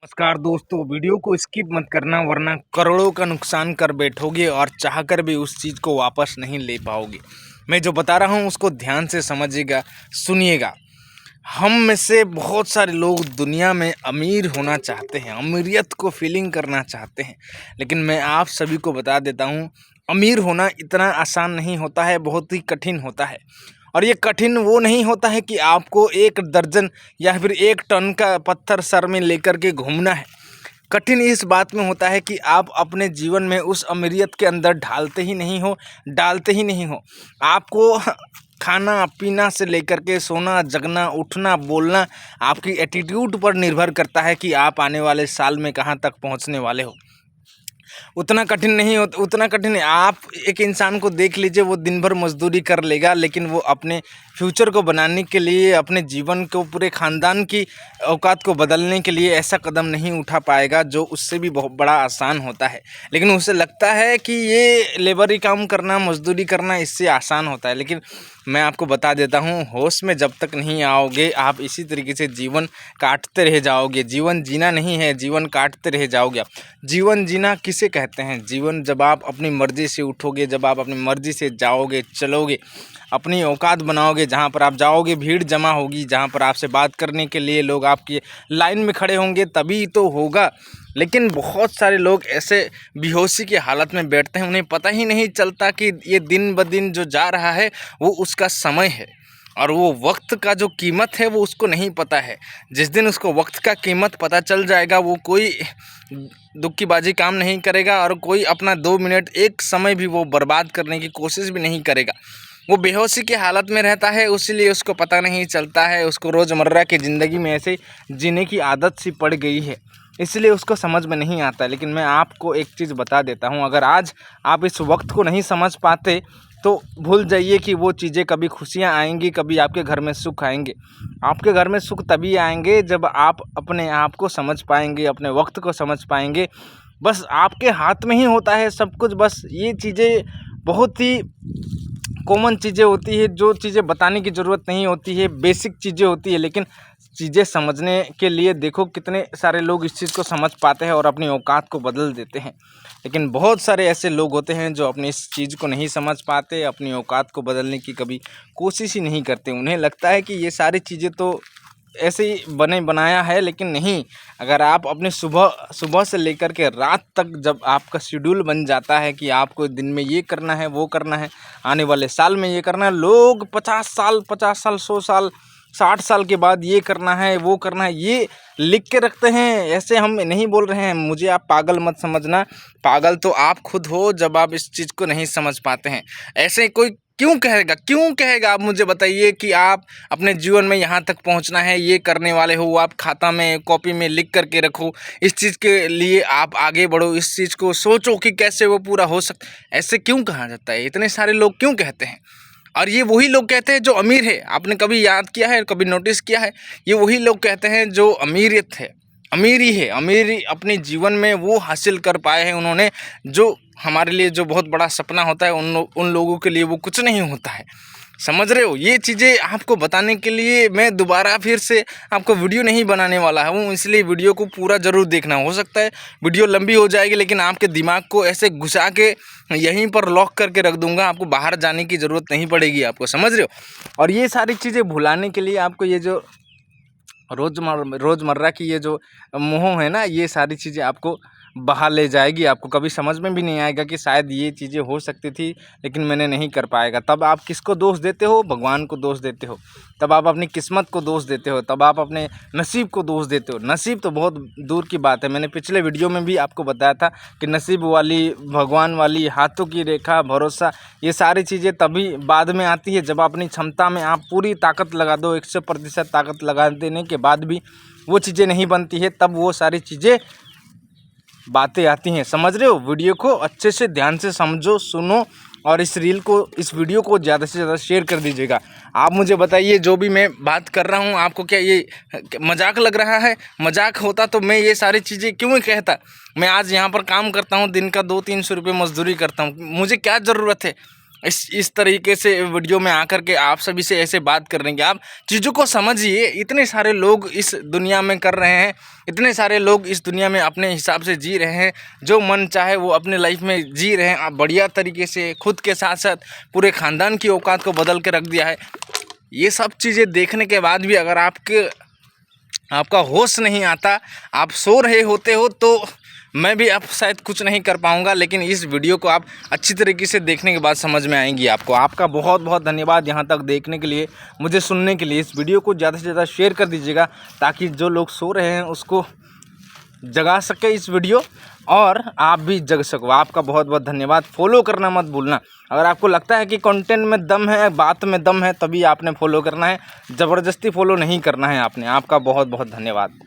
नमस्कार दोस्तों, वीडियो को स्किप मत करना वरना करोड़ों का नुकसान कर बैठोगे और चाहकर भी उस चीज़ को वापस नहीं ले पाओगे। मैं जो बता रहा हूँ उसको ध्यान से समझिएगा, सुनिएगा। हम में से बहुत सारे लोग दुनिया में अमीर होना चाहते हैं, अमीरियत को फीलिंग करना चाहते हैं, लेकिन मैं आप सभी को बता देता हूँ, अमीर होना इतना आसान नहीं होता है, बहुत ही कठिन होता है। और ये कठिन वो नहीं होता है कि आपको 1 दर्जन या फिर 1 टन का पत्थर सर में लेकर के घूमना है। कठिन इस बात में होता है कि आप अपने जीवन में उस अमीरियत के अंदर डालते ही नहीं हो। आपको खाना पीना से लेकर के सोना, जगना, उठना, बोलना आपकी एटीट्यूड पर निर्भर करता है कि आप आने वाले साल में कहाँ तक पहुँचने वाले हो। उतना कठिन नहीं होता, उतना कठिन है। आप एक इंसान को देख लीजिए, वो दिन भर मजदूरी कर लेगा, लेकिन वो अपने फ्यूचर को बनाने के लिए, अपने जीवन को, पूरे ख़ानदान की औकात को बदलने के लिए ऐसा कदम नहीं उठा पाएगा जो उससे भी बहुत बड़ा आसान होता है। लेकिन उसे लगता है कि ये लेबरी काम करना, मजदूरी करना इससे आसान होता है। लेकिन मैं आपको बता देता हूँ, होश में जब तक नहीं आओगे आप इसी तरीके से जीवन काटते रह जाओगे। जीवन जीना नहीं है, जीवन काटते रह जाओगे आप। जीवन जीना किसे कहते हैं? जीवन जब आप अपनी मर्ज़ी से उठोगे, जब आप अपनी मर्ज़ी से जाओगे, चलोगे, अपनी औकात बनाओगे, जहाँ पर आप जाओगे भीड़ जमा होगी, जहाँ पर आपसे बात करने के लिए लोग आपकी लाइन में खड़े होंगे, तभी तो होगा। लेकिन बहुत सारे लोग ऐसे बेहोशी की हालत में बैठते हैं, उन्हें पता ही नहीं चलता कि ये दिन ब दिन जो जा रहा है वो उसका समय है, और वो वक्त का जो कीमत है वो उसको नहीं पता है। जिस दिन उसको वक्त का कीमत पता चल जाएगा, वो कोई दुक्कीबाजी काम नहीं करेगा और कोई अपना 2 मिनट, एक समय भी वो बर्बाद करने की कोशिश भी नहीं करेगा। वो बेहोशी की हालत में रहता है, इसीलिए उसको पता नहीं चलता है। उसको रोज़मर्रा की ज़िंदगी में ऐसे जीने की आदत सी पड़ गई है, इसलिए उसको समझ में नहीं आता। लेकिन मैं आपको एक चीज़ बता देता हूँ, अगर आज आप इस वक्त को नहीं समझ पाते तो भूल जाइए कि वो चीज़ें कभी खुशियाँ आएंगी, कभी आपके घर में सुख आएंगे। आपके घर में सुख तभी आएंगे जब आप अपने आप को समझ पाएंगे, अपने वक्त को समझ पाएंगे। बस आपके हाथ में ही होता है सब कुछ। बस ये चीज़ें बहुत ही कॉमन चीज़ें होती है, जो चीज़ें बताने की ज़रूरत नहीं होती है, बेसिक चीज़ें होती है। लेकिन चीज़ें समझने के लिए देखो कितने सारे लोग इस चीज़ को समझ पाते हैं और अपनी औकात को बदल देते हैं। लेकिन बहुत सारे ऐसे लोग होते हैं जो अपनी इस चीज़ को नहीं समझ पाते, अपनी औकात को बदलने की कभी कोशिश ही नहीं करते। उन्हें लगता है कि ये सारी चीज़ें तो ऐसे ही बनाया है, लेकिन नहीं। अगर आप अपने सुबह से लेकर के रात तक जब आपका शेड्यूल बन जाता है कि आपको दिन में ये करना है, वो करना है, आने वाले साल में ये करना है, लोग 50 साल, 100 साल, 60 साल के बाद ये करना है, वो करना है, ये लिख के रखते हैं। ऐसे हम नहीं बोल रहे हैं, मुझे आप पागल मत समझना। पागल तो आप खुद हो जब आप इस चीज़ को नहीं समझ पाते हैं। ऐसे कोई क्यों कहेगा आप मुझे बताइए कि आप अपने जीवन में यहाँ तक पहुँचना है, ये करने वाले हो। आप खाता में, कॉपी में लिख करके रखो, इस चीज़ के लिए आप आगे बढ़ो, इस चीज़ को सोचो कि कैसे वो पूरा हो सकता। ऐसे क्यों कहा जाता है? इतने सारे लोग क्यों कहते हैं? और ये वही लोग कहते हैं जो अमीर है। आपने कभी याद किया है, कभी नोटिस किया है? ये वही लोग कहते हैं जो अमीरियत है, अमीरी है। अमीरी अपने जीवन में वो हासिल कर पाए हैं उन्होंने, जो हमारे लिए जो बहुत बड़ा सपना होता है, उन लोगों के लिए वो कुछ नहीं होता है। समझ रहे हो? ये चीज़ें आपको बताने के लिए मैं दोबारा फिर से आपको वीडियो नहीं बनाने वाला हूँ, इसलिए वीडियो को पूरा ज़रूर देखना। हो सकता है वीडियो लंबी हो जाएगी, लेकिन आपके दिमाग को ऐसे घुसा के यहीं पर लॉक करके रख दूँगा। आपको बाहर जाने की ज़रूरत नहीं पड़ेगी आपको, समझ रहे हो? और ये सारी चीज़ें भुलाने के लिए आपको ये जो रोज़मर्रा की ये जो मोह है ना, ये सारी चीज़ें आपको बहा ले जाएगी। आपको कभी समझ में भी नहीं आएगा कि शायद ये चीज़ें हो सकती थी, लेकिन मैंने नहीं कर पाएगा। तब आप किसको दोष देते हो? भगवान को दोष देते हो। तब आप अपनी किस्मत को दोष देते हो, तब आप अपने नसीब को दोष देते हो। नसीब तो बहुत दूर की बात है। मैंने पिछले वीडियो में भी आपको बताया था कि नसीब वाली, भगवान वाली, हाथों की रेखा, भरोसा, ये सारी चीज़ें तभी बाद में आती है जब अपनी क्षमता में आप पूरी ताकत लगा दो। 100% ताकत लगा देने के बाद भी वो चीज़ें नहीं बनती है, तब वो सारी चीज़ें बातें आती हैं। समझ रहे हो? वीडियो को अच्छे से ध्यान से समझो, सुनो, और इस वीडियो को ज़्यादा से ज़्यादा शेयर कर दीजिएगा। आप मुझे बताइए, जो भी मैं बात कर रहा हूँ आपको क्या ये मजाक लग रहा है? मजाक होता तो मैं ये सारी चीज़ें क्यों ही कहता? मैं आज यहाँ पर काम करता हूँ, दिन का 200-300 रुपये मजदूरी करता हूँ। मुझे क्या ज़रूरत है? इस तरीके से वीडियो में आकर के आप सभी से ऐसे बात कर रहे हैं कि आप चीज़ों को समझिए। इतने सारे लोग इस दुनिया में कर रहे हैं, इतने सारे लोग इस दुनिया में अपने हिसाब से जी रहे हैं, जो मन चाहे वो अपने लाइफ में जी रहे हैं। आप बढ़िया तरीके से खुद के साथ साथ पूरे ख़ानदान की औकात को बदल के रख दिया है। ये सब चीज़ें देखने के बाद भी अगर आपका होश नहीं आता, आप सो रहे होते हो, तो मैं भी अब शायद कुछ नहीं कर पाऊँगा। लेकिन इस वीडियो को आप अच्छी तरीके से देखने के बाद समझ में आएंगी आपको। आपका बहुत बहुत धन्यवाद यहाँ तक देखने के लिए, मुझे सुनने के लिए। इस वीडियो को ज़्यादा से ज़्यादा शेयर कर दीजिएगा ताकि जो लोग सो रहे हैं उसको जगा सके इस वीडियो, और आप भी जग सको। आपका बहुत बहुत धन्यवाद। फॉलो करना मत भूलना। अगर आपको लगता है कि कंटेंट में दम है, बात में दम है, तभी आपने फॉलो करना है। ज़बरदस्ती फॉलो नहीं करना है आपने। आपका बहुत बहुत धन्यवाद।